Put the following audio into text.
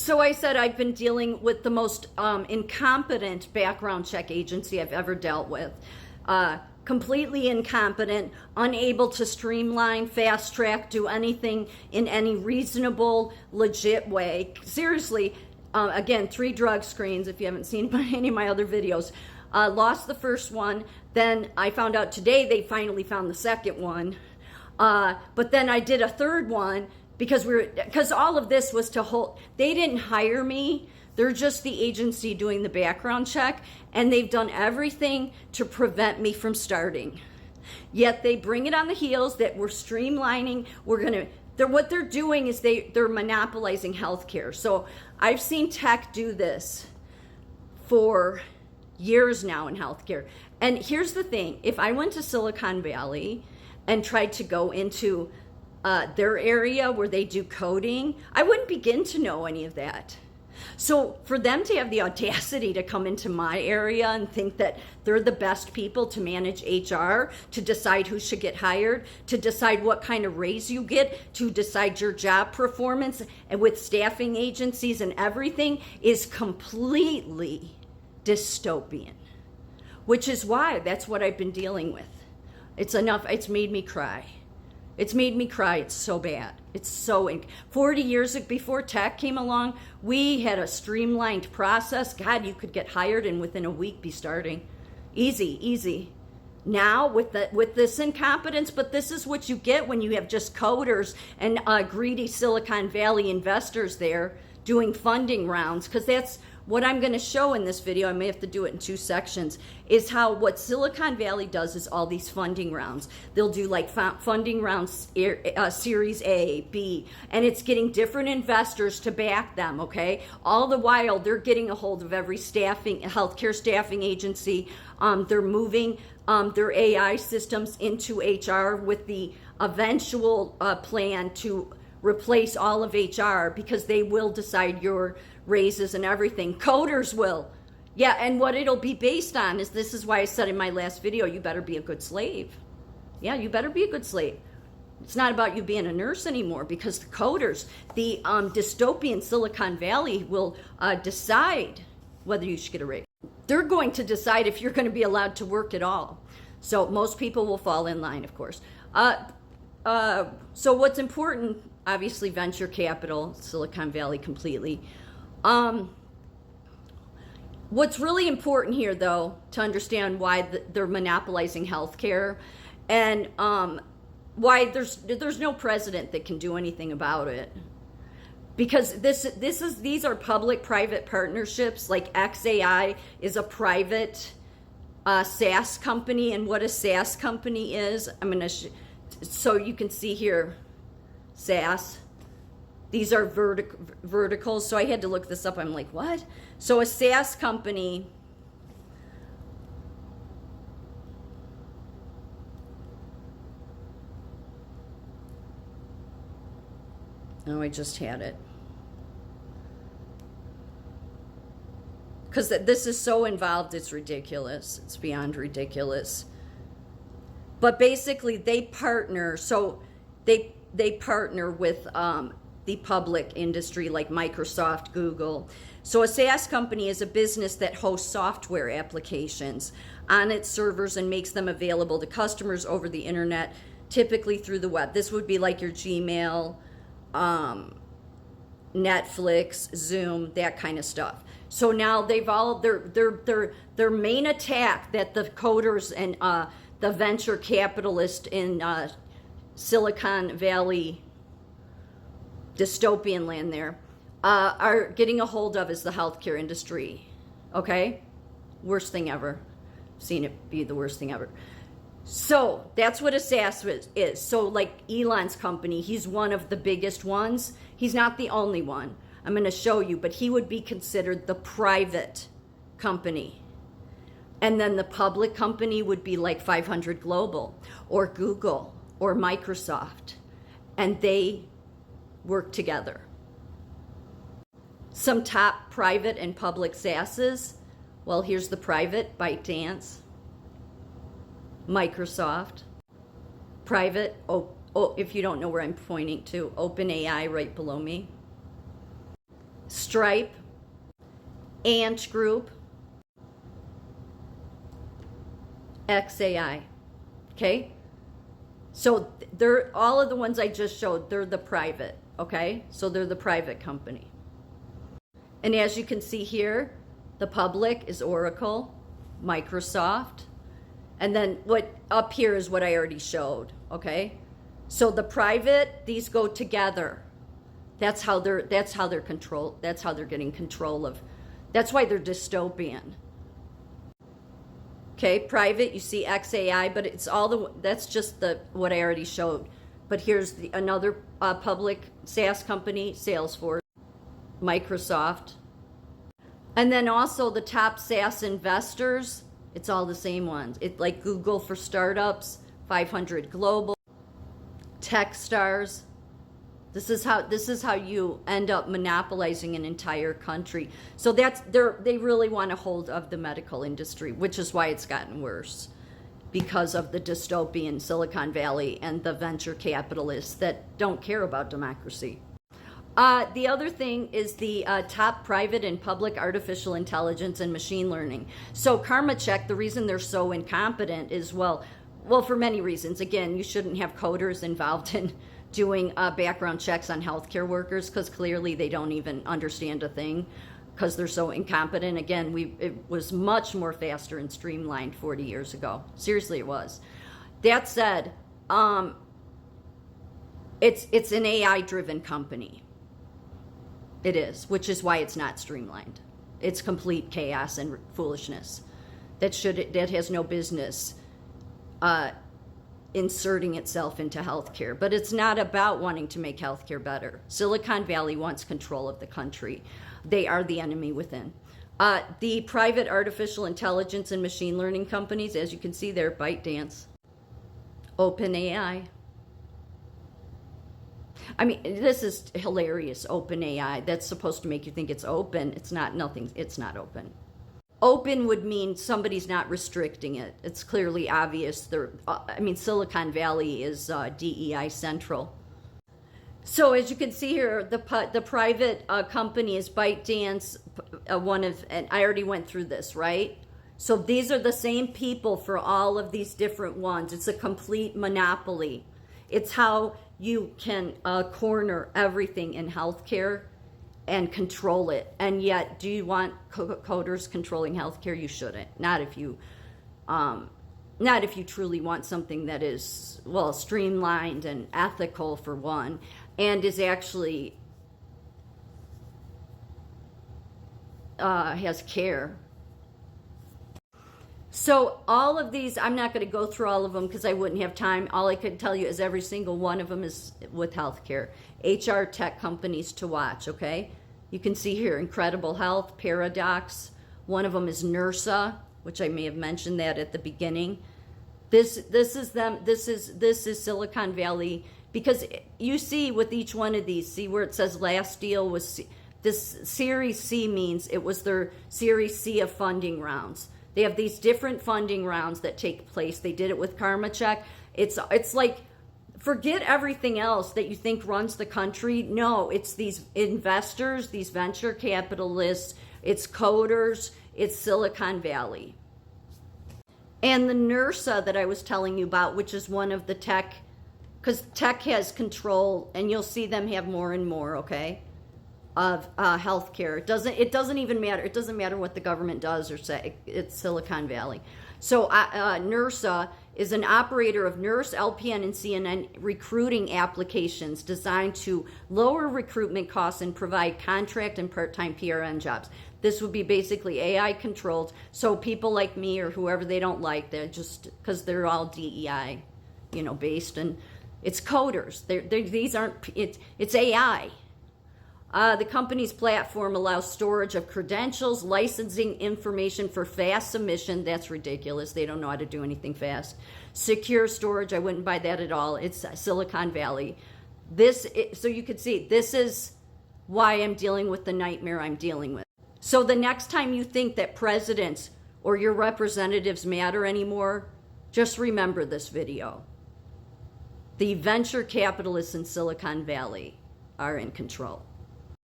So I said I've been dealing with the most incompetent background check agency I've ever dealt with. Completely incompetent, unable to streamline, fast track, do anything in any reasonable, legit way. Seriously, again, 3 drug screens, if you haven't seen any of my other videos. Lost the first one. Then I found out today they finally found the second one. But then I did a third one because all of this was to hold. They didn't hire me. They're just the agency doing the background check, and they've done everything to prevent me from starting. Yet they bring it on the heels that we're streamlining. What they're doing is they're monopolizing healthcare. So I've seen tech do this for years now in healthcare. And here's the thing: if I went to Silicon Valley and tried to go into their area where they do coding, I wouldn't begin to know any of that. So for them to have the audacity to come into my area and think that they're the best people to manage HR, to decide who should get hired, to decide what kind of raise you get, to decide your job performance, and with staffing agencies and everything, is completely dystopian. Which is why that's what I've been dealing with. It's enough. It's made me cry. It's made me cry. It's so bad. It's so 40 years before tech came along, we had a streamlined process. God, you could get hired and within a week be starting. Easy. Now with this incompetence, but this is what you get when you have just coders and greedy Silicon Valley investors there doing funding rounds, because that's what I'm going to show in this video. I may have to do it in 2 sections, is how what Silicon Valley does is all these funding rounds. They'll do like funding rounds, series A, B, and it's getting different investors to back them, okay? All the while, they're getting a hold of every healthcare staffing agency. They're moving their AI systems into HR with the eventual plan to replace all of HR, because they will decide your raises and everything. Coders will. Yeah, and what it'll be based on is, this is why I said in my last video, you better be a good slave. Yeah, you better be a good slave. It's not about you being a nurse anymore, because the coders, the dystopian Silicon Valley will decide whether you should get a raise. They're going to decide if you're going to be allowed to work at all. So most people will fall in line, of course. So what's important, obviously venture capital, Silicon Valley completely. What's really important here, though, to understand why they're monopolizing healthcare, and why there's no president that can do anything about it, because these are public-private partnerships. Like xAI is a private SaaS company, and what a SaaS company is, I'm gonna so you can see here, SaaS. These are verticals, so I had to look this up. I'm like, what? So a SaaS company, oh, I just had it. Because this is so involved, it's ridiculous. It's beyond ridiculous. But basically, they partner, so they partner with the public industry like Microsoft, Google. So a SaaS company is a business that hosts software applications on its servers and makes them available to customers over the internet, typically through the web. This would be like your Gmail, Netflix, Zoom, that kind of stuff. So now they've all their main attack that the coders and the venture capitalist in Silicon Valley, dystopian land there, are getting a hold of is the healthcare industry. Okay? Worst thing ever. Seen it be the worst thing ever. So that's what a SaaS is. So like Elon's company, he's one of the biggest ones. He's not the only one. I'm going to show you, but he would be considered the private company. And then the public company would be like 500 Global or Google or Microsoft. And they work together. Some top private and public SaaSes. Well, here's the private, ByteDance, Microsoft. Private, if you don't know where I'm pointing to, OpenAI right below me. Stripe, Ant Group, XAI. Okay? So they're all of the ones I just showed, they're the private, okay? So they're the private company. And as you can see here, the public is Oracle, Microsoft, and then what up here is what I already showed, okay? So the private, these go together. That's how they're controlled. That's how they're getting control of. That's why they're dystopian. Okay, private, you see XAI, but it's all that's just what I already showed. But here's another public SaaS company, Salesforce, Microsoft. And then also the top SaaS investors, it's all the same ones. It's like Google for startups, 500 Global, Techstars. This is how you end up monopolizing an entire country. So they really want a hold of the medical industry, which is why it's gotten worse, because of the dystopian Silicon Valley and the venture capitalists that don't care about democracy. The other thing is the top private and public artificial intelligence and machine learning. So KarmaCheck, the reason they're so incompetent is, well, for many reasons. Again, you shouldn't have coders involved in doing background checks on healthcare workers, because clearly they don't even understand a thing because they're so incompetent. Again, it was much more faster and streamlined 40 years ago. Seriously, it was. That said, it's an AI-driven company. It is, which is why it's not streamlined. It's complete chaos and foolishness that has no business inserting itself into healthcare. But it's not about wanting to make healthcare better. Silicon Valley wants control of the country. They are the enemy within. The private artificial intelligence and machine learning companies, as you can see there, ByteDance, OpenAI. I mean, this is hilarious, OpenAI. That's supposed to make you think it's open. It's not open. Open would mean somebody's not restricting it. It's clearly obvious. Silicon Valley is DEI central. So as you can see here, the private company is ByteDance, and I already went through this, right? So these are the same people for all of these different ones. It's a complete monopoly. It's how you can corner everything in healthcare and control it. And yet, do you want coders controlling healthcare? You shouldn't. Not if you truly want something that is, well, streamlined and ethical, for one, and is actually has care. So all of these, I'm not going to go through all of them because I wouldn't have time. All I could tell you is every single one of them is with healthcare. HR tech companies to watch, okay? You can see here, Incredible Health, Paradox. One of them is NERSA, which I may have mentioned that at the beginning. This is them. This is Silicon Valley, because you see with each one of these, see where it says last deal was this Series C, means it was their Series C of funding rounds. They have these different funding rounds that take place. They did it with KarmaCheck. It's like, forget everything else that you think runs the country. No, it's these investors, these venture capitalists, it's coders, it's Silicon Valley. And the NERSA that I was telling you about, which is one of the tech, because tech has control, and you'll see them have more and more, okay, of healthcare. It doesn't even matter. It doesn't matter what the government does or say. It's Silicon Valley. So NERSA is an operator of nurse, LPN, and CNN recruiting applications designed to lower recruitment costs and provide contract and part-time PRN jobs. This would be basically AI controlled. So people like me or whoever they don't like, they're just, because they're all DEI, based, and it's coders. These aren't. It's AI. The company's platform allows storage of credentials, licensing information for fast submission. That's ridiculous. They don't know how to do anything fast. Secure storage. I wouldn't buy that at all. It's Silicon Valley. So you could see, this is why I'm dealing with the nightmare I'm dealing with. So the next time you think that presidents or your representatives matter anymore, just remember this video. The venture capitalists in Silicon Valley are in control.